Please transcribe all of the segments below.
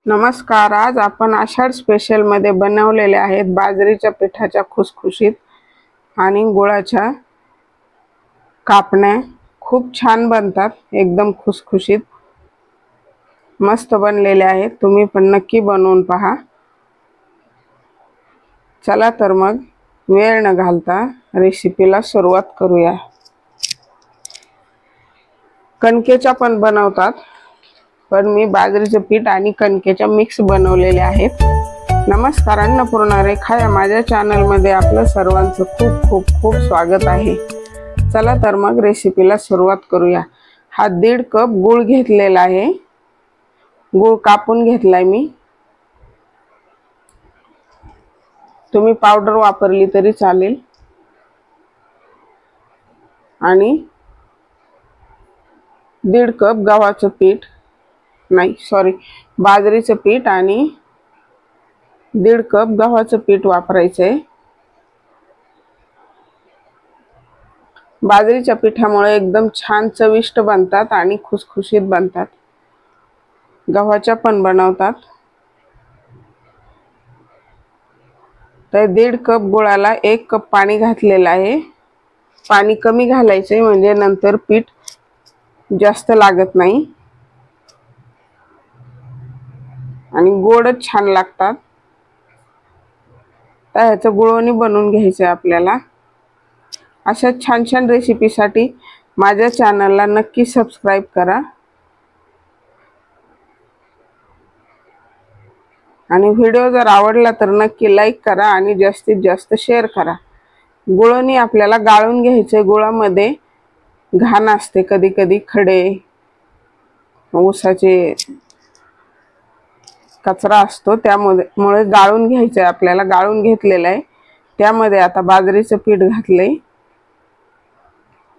नमस्कार। आज आपण आषाढ स्पेशल मध्ये बनवलेले आहेत बाजरीच्या पिठाच्या खुसखुशीत आणि गुळाच्या कापण्या। खूप छान बनतात, एकदम खुसखुशीत मस्त बनलेले आहेत। तुम्ही पण नक्की बनवून पहा। चला तर मग वेळ न घालता रेसिपीला सुरुवात करूया। कणकेच्या पण बनवतात, पण मी बाजरीचे पीठ आणि कणकेच्या मिक्स बनवलेले आहेत। नमस्कार, अन्नपूर्णा रेखा या माझ्या चॅनल मध्ये आपलं सर्वांचं खूप खूप खूप स्वागत आहे। चला तर मग रेसिपीला सुरुवात करूया। हा 1.5 कप गूळ घेतलेला आहे। गूळ कापून घेतलाय मी। तुम्ही पावडर वापरली तरी चालेल। आणि 1.5 कप गव्हाचं पीठ, नाही सॉरी, बाजरीचं पीठ आणि 1.5 कप गव्हाचं पीठ वापरायचंय। बाजरीच्या पिठामुळे एकदम छान चविष्ट बनतात आणि खुसखुशीत बनतात। गव्हाच्या पण बनवतात। तर 1.5 कप गुळाला 1 कप पाणी घातलेलं आहे। पाणी कमी घालायचे म्हणजे नंतर पीठ जास्त लागत नाही आणि गोडच छान लागतात। तर ह्याचं गुळवणी बनवून घ्यायचं आपल्याला। अशा छान छान रेसिपीसाठी माझ्या चॅनलला नक्की सबस्क्राइब करा आणि व्हिडिओ जर आवडला तर नक्की लाईक करा आणि जास्तीत जास्त शेअर करा। गुळवणी आपल्याला गाळून घ्यायचे। गुळामध्ये घाण असते, कधी कधी खडे ऊसाचे कचरा असतो, त्यामुळे गाळून घ्यायचे आपल्याला। गाळून घेतलेलं आहे। त्यामध्ये आता बाजरीचं पीठ घातलंय।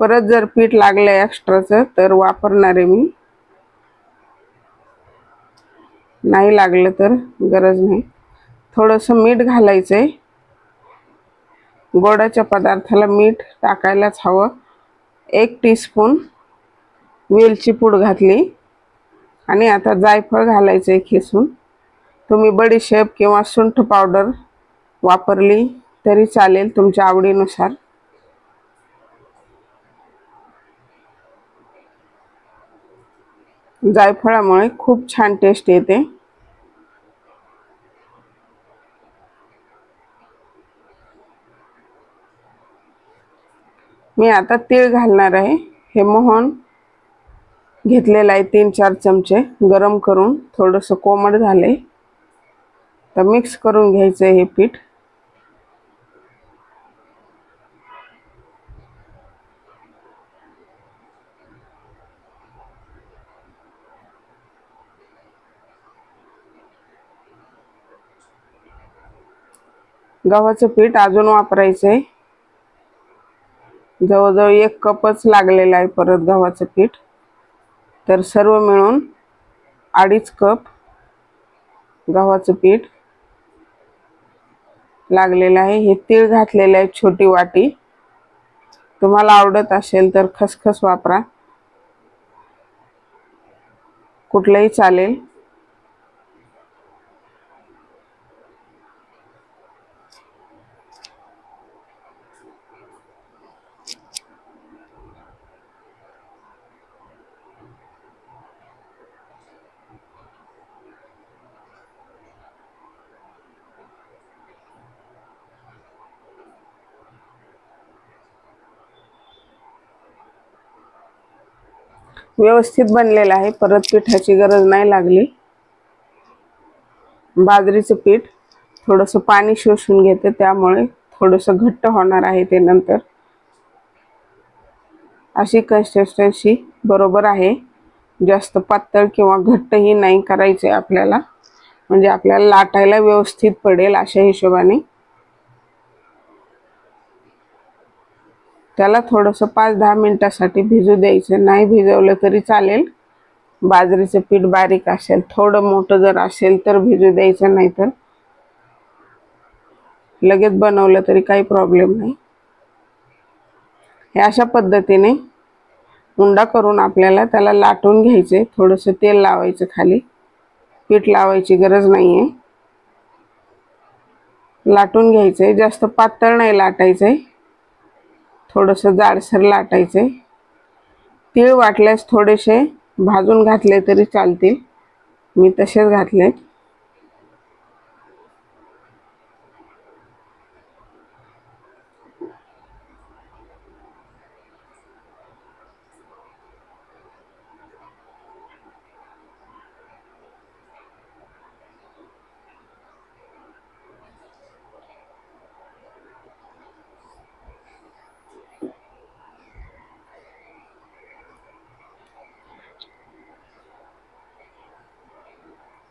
परत जर पीठ लागलंय एक्स्ट्राचं तर वापरणार आहे मी, नाही लागलं तर गरज नाही। थोडंसं मीठ घालायचंय। गोडाच्या पदार्थाला मीठ टाकायलाच हवं। 1 टीस्पून वेलची पूड घातली आणि आता जायफळ घालायचंय खिसून। तुम्ही बडीशेप किंवा सुंठ पावडर वापरली तरी चालेल, तुमच्या आवडीनुसार। जायफळामुळे खूप छान टेस्ट येते। मी आता तीळ घालणार आहे। हे मोहन घेतलेलं आहे 3-4 चमचे, गरम करून थोडंसं कोमट झाले तर मिक्स करून घ्यायचं हे पीठ। गव्हाचं पीठ अजून वापरायचंय। जवळजवळ 1 कपच लागलेला आहे परत गव्हाचं पीठ। तर सर्व मिळून 2.5 कप गव्हाचं पीठ लागलेलं आहे। हे तीळ घातलेले आहे छोटी वाटी। तुम्हाला आवडत असेल तर खसखस वापरा, कुठलंही चालेल। व्यवस्थित बनलेलं आहे, परत पिठाची गरज नाही लागली। बाजरीचं पीठ थोडंसं पाणी शोषून घेते, त्यामुळे थोडंसं घट्ट होणार आहे ते नंतर। अशी कन्सिस्टन्सी बरोबर आहे। जास्त पातळ किंवा घट्टही नाही करायचे आपल्याला, म्हणजे आपल्याला लाटायला व्यवस्थित पडेल अशा हिशोबाने। त्याला थोडंसं 5-10 मिनिटांसाठी भिजू द्यायचं, नाही भिजवलं तरी चालेल। बाजरीचं पीठ बारीक असेल, थोडं मोठं जर असेल तर भिजू द्यायचं, नाही तर लगेच बनवलं तरी काही प्रॉब्लेम नाही। हे अशा पद्धतीने उंडा करून आपल्याला त्याला लाटून घ्यायचे। थोडंसं तेल लावायचं खाली, पीठ लावायची गरज नाहीये. लाटून घ्यायचंय, जास्त पातळ नाही लाटायचंय, थोडंसं जाडसर लाटायचंय. तीळ वाटल्यास थोडेसे भाजून घातले तरी चालतील, मी तसेच घातले.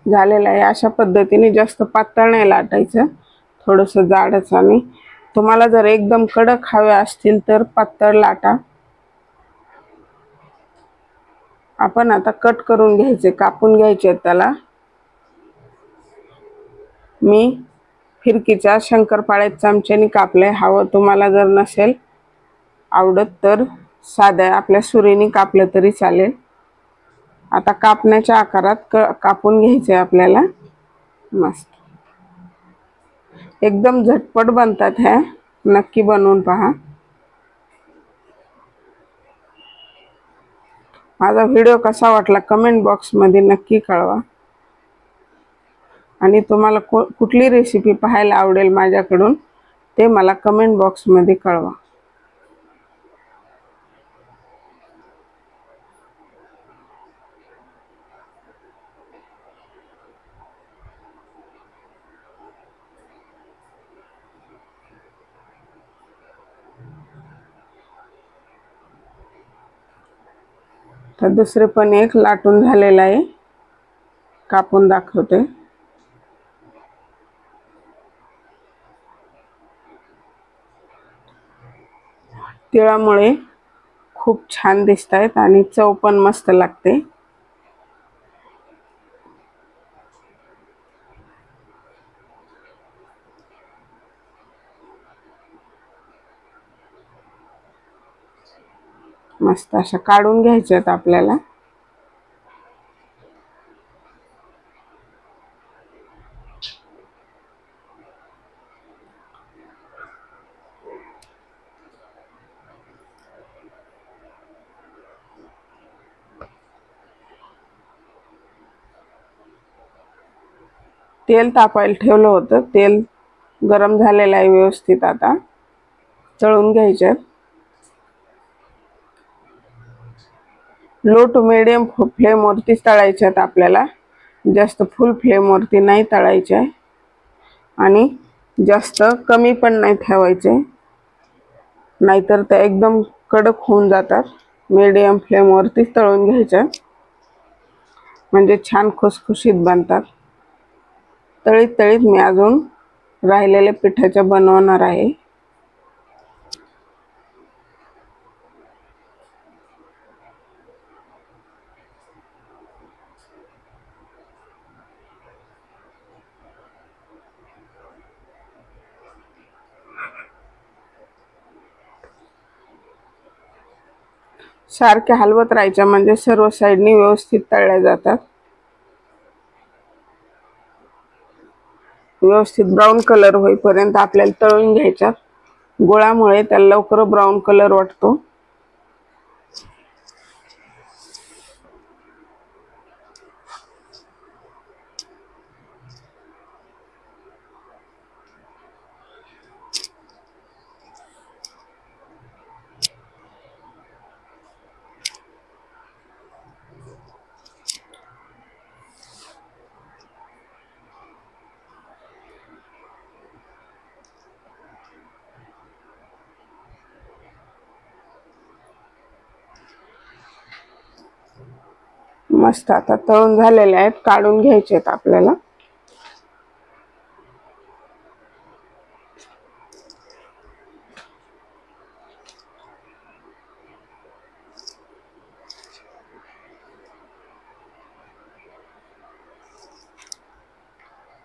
झालेलं आहे. अशा पद्धतीने जास्त पातळ नाही लाटायचं, थोडंसं जाडच. आणि तुम्हाला जर एकदम कडक हवे असतील तर पातळ लाटा. आपण आता कट करून घ्यायचे, कापून घ्यायचे त्याला. मी फिरकीच्या शंकरपाळ्यात चमच्याने कापले. हवं तुम्हाला जर नसेल आवडत तर साध्या आपल्या सुरीने कापलं तरी चालेल. आता कापण्याच्या आकारात कापून घ्यायचे आपल्याला. मस्त एकदम झटपट बनतात ह्या, नक्की बनवून पहा. माझा व्हिडिओ कसा वाटला कमेंट बॉक्समध्ये नक्की कळवा. आणि तुम्हाला कुठली रेसिपी पाहायला आवडेल माझ्याकडून ते मला कमेंट बॉक्समध्ये कळवा. तर दुसरे पण एक लाटून झालेला आहे, कापून दाखवते. तिळामुळे खूप छान दिसत आहेत आणि चव पण मस्त लागते. मस्त अशा काढून घ्यायच्या आहेत आपल्याला. तेल तापायला ठेवलं होतं, तेल गरम झालेलं आहे व्यवस्थित. आता तळून घ्यायचे. लो टू मीडियम फ्लेमवरतीच तळायचे आहेत आपल्याला, जास्त फुल फ्लेमवरती नाही तळायचे आहे आणि जास्त कमी पण नाही ठेवायचे, नाहीतर ते एकदम कडक होऊन जातात. मीडियम फ्लेमवरती तळून घ्यायचे म्हणजे छान खुसखुशीत बनतात. तळीत तळीत मी अजून राहिलेल्या पिठाच्या बनवणार आहे. सारखे हलवत राहायचे म्हणजे सर्व साइडनी व्यवस्थित तळल्या जातात. व्यवस्थित ब्राऊन कलर होईपर्यंत आपल्याला तळून घ्यायच्या. गोळामुळे त्याला लवकर ब्राऊन कलर वाटतो. मस्त आता तळून झालेले आहेत, काढून घ्यायचे आहेत आपल्याला.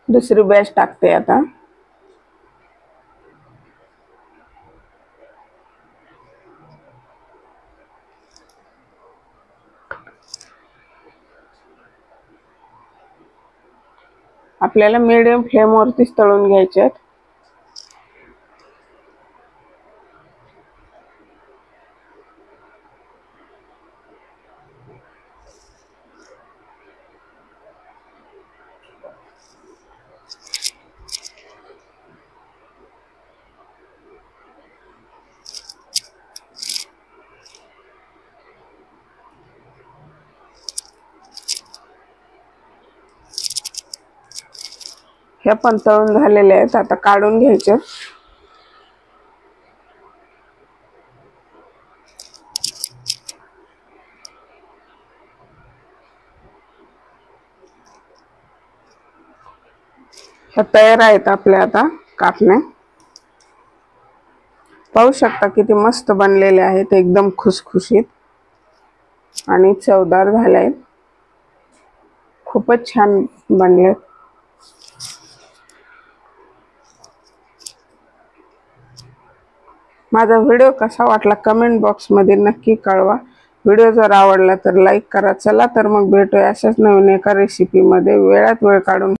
दुसरी बॅच टाकते आता. आपल्याला मीडियम फ्लेमवरतीच तळून घ्यायचे आहेत. हे पण तळून झालेले आहेत, आता काढून घ्यायचे. हे तयार आहेत आपले आता कापणे. पाहू शकता किती मस्त बनलेले आहेत, एकदम खुसखुशीत आणि चवदार झाले आहेत. खूपच छान बनले. माझा व्हिडिओ कसा वाटला कमेंट बॉक्स मध्ये नक्की कळवा. व्हिडिओ जर आवडला तर लाईक करा. चला तर मग भेटूया अशाच नवीन एका रेसिपी मध्ये. वेळात वेळ काढून